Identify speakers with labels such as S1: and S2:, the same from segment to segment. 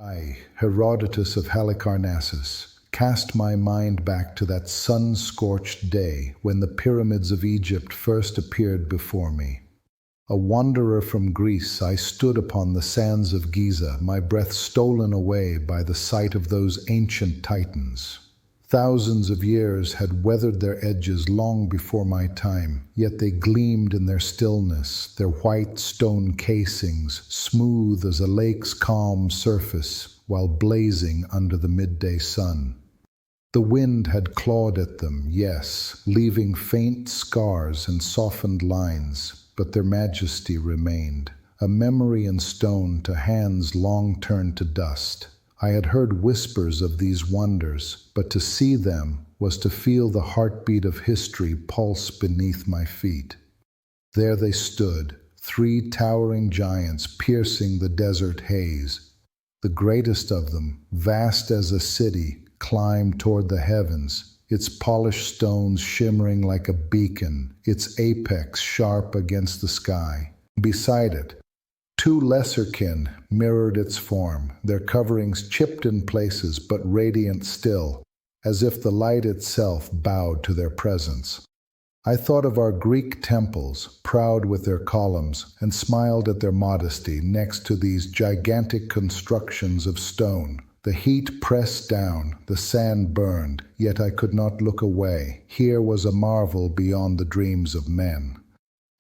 S1: I, Herodotus of Halicarnassus, cast my mind back to that sun-scorched day when the pyramids of Egypt first appeared before me. A wanderer from Greece, I stood upon the sands of Giza, my breath stolen away by the sight of those ancient titans. Thousands of years had weathered their edges long before my time, yet they gleamed in their stillness, their white stone casings smooth as a lake's calm surface while blazing under the midday sun. The wind had clawed at them, yes, leaving faint scars and softened lines, but their majesty remained, a memory in stone to hands long turned to dust. I had heard whispers of these wonders, but to see them was to feel the heartbeat of history pulse beneath my feet. There they stood, three towering giants piercing the desert haze. The greatest of them, vast as a city, climbed toward the heavens, its polished stones shimmering like a beacon, its apex sharp against the sky. Beside it, two lesser kin mirrored its form, their coverings chipped in places but radiant still, as if the light itself bowed to their presence. I thought of our Greek temples, proud with their columns, and smiled at their modesty next to these gigantic constructions of stone. The heat pressed down, the sand burned, yet I could not look away. Here was a marvel beyond the dreams of men.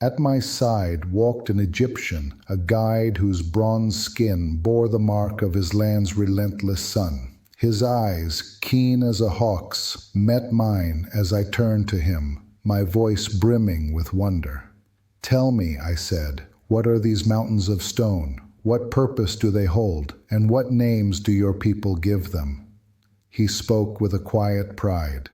S1: At my side walked an Egyptian, a guide whose bronze skin bore the mark of his land's relentless sun. His eyes, keen as a hawk's, met mine as I turned to him, my voice brimming with wonder. "Tell me," I said, "what are these mountains of stone? What purpose do they hold, and what names do your people give them?" He spoke with a quiet pride.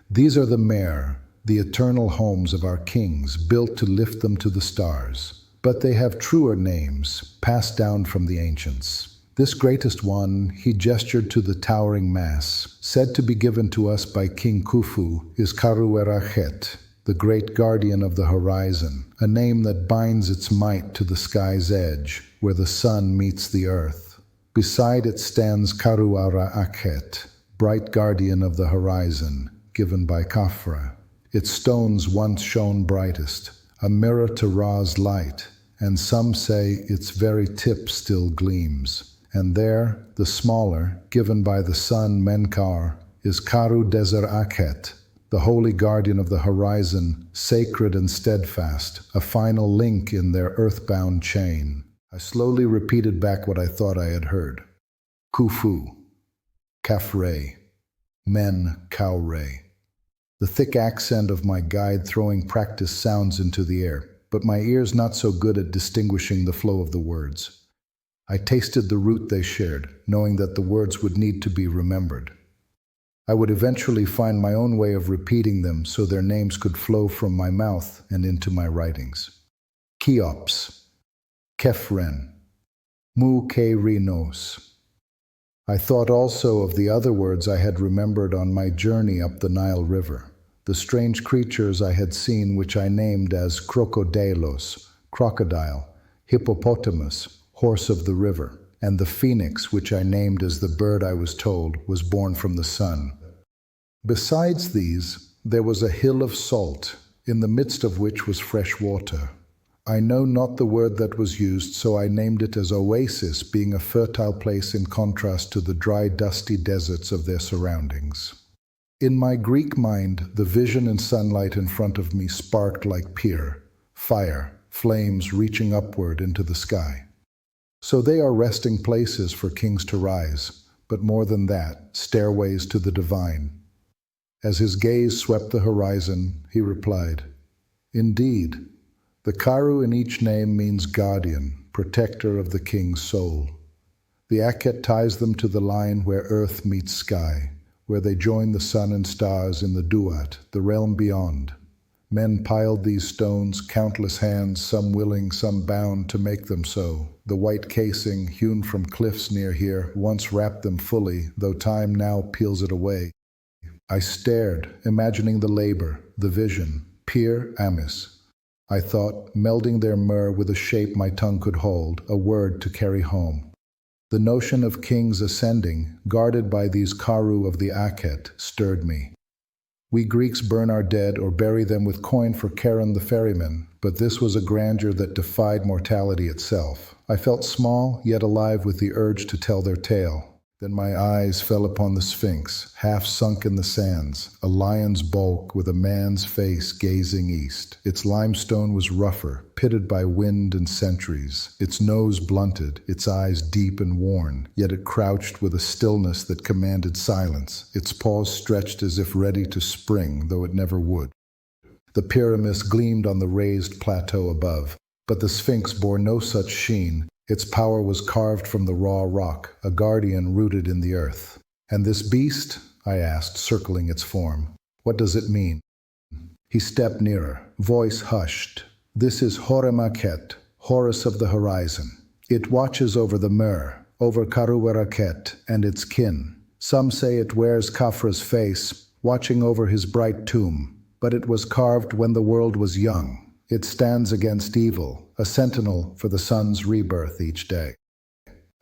S1: "These are the Mer, the eternal homes of our kings, built to lift them to the stars. But they have truer names, passed down from the ancients. This greatest one," he gestured to the towering mass, "said to be given to us by King Khufu, is Kharu-Erachet, the great guardian of the horizon, a name that binds its might to the sky's edge, where the sun meets the earth. Beside it stands Kharu-Erachet, bright guardian of the horizon, given by Khafra. Its stones once shone brightest, a mirror to Ra's light, and some say its very tip still gleams. And there, the smaller, given by the sun Menkar, is Kharu-Desert-Akhet, the holy guardian of the horizon, sacred and steadfast, a final link in their earthbound chain." I slowly repeated back what I thought I had heard. Khufu, Khafre, Men-Kaure. The thick accent of my guide throwing practice sounds into the air, but my ears not so good at distinguishing the flow of the words. I tasted the root they shared, knowing that the words would need to be remembered. I would eventually find my own way of repeating them so their names could flow from my mouth and into my writings. Cheops, Khephren, Mu-Ke-Rinos. I thought also of the other words I had remembered on my journey up the Nile River, the strange creatures I had seen which I named as Crocodilos, crocodile, hippopotamus, horse of the river, and the phoenix which I named as the bird I was told was born from the sun. Besides these, there was a hill of salt, in the midst of which was fresh water. I know not the word that was used, so I named it as oasis, being a fertile place in contrast to the dry, dusty deserts of their surroundings. In my Greek mind, the vision and sunlight in front of me sparked like fire, flames reaching upward into the sky. So they are resting places for kings to rise, but more than that, stairways to the divine. As his gaze swept the horizon, he replied, "Indeed, the Kharu in each name means guardian, protector of the king's soul. The Akhet ties them to the line where earth meets sky, where they join the sun and stars in the Duat, the realm beyond. Men piled these stones, countless hands, some willing, some bound to make them so. The white casing, hewn from cliffs near here, once wrapped them fully, though time now peels it away." I stared, imagining the labor, the vision, Pir Amis. I thought, melding their myrrh with a shape my tongue could hold, a word to carry home. The notion of kings ascending, guarded by these Karu of the Akhet, stirred me. We Greeks burn our dead or bury them with coin for Charon the ferryman, but this was a grandeur that defied mortality itself. I felt small, yet alive with the urge to tell their tale. Then my eyes fell upon the Sphinx, half sunk in the sands, a lion's bulk with a man's face gazing east. Its limestone was rougher, pitted by wind and centuries, its nose blunted, its eyes deep and worn, yet it crouched with a stillness that commanded silence, its paws stretched as if ready to spring, though it never would. The pyramids gleamed on the raised plateau above, but the Sphinx bore no such sheen. Its power was carved from the raw rock, a guardian rooted in the earth. "And this beast?" I asked, circling its form. "What does it mean?" He stepped nearer, voice hushed. "This is Horemakhet, Horus of the horizon. It watches over the Mer, over Karuwaraket and its kin. Some say it wears Khafra's face, watching over his bright tomb. But it was carved when the world was young. It stands against evil, a sentinel for the sun's rebirth each day."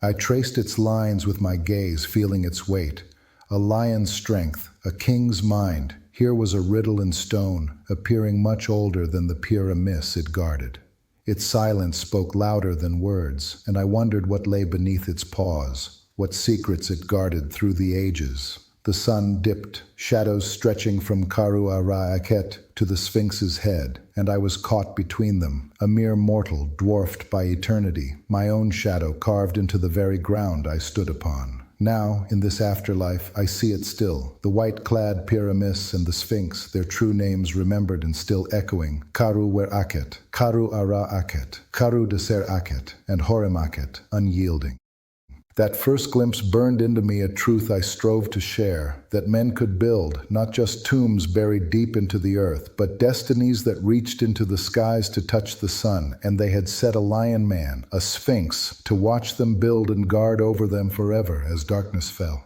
S1: I traced its lines with my gaze, feeling its weight. A lion's strength, a king's mind. Here was a riddle in stone, appearing much older than the pyramids it guarded. Its silence spoke louder than words, and I wondered what lay beneath its paws, what secrets it guarded through the ages. The sun dipped, shadows stretching from Karu-Ara-Akhet to the Sphinx's head, and I was caught between them, a mere mortal dwarfed by eternity, my own shadow carved into the very ground I stood upon. Now, in this afterlife, I see it still, the white-clad pyramids and the Sphinx, their true names remembered and still echoing, Karu-Wer-Akhet, Karu-Ara-Akhet, Karu-Deser-Akhet, and Horemakhet, unyielding. That first glimpse burned into me a truth I strove to share, that men could build, not just tombs buried deep into the earth, but destinies that reached into the skies to touch the sun, and they had set a lion man, a sphinx, to watch them build and guard over them forever as darkness fell,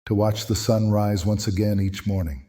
S1: to watch the sun rise once again each morning.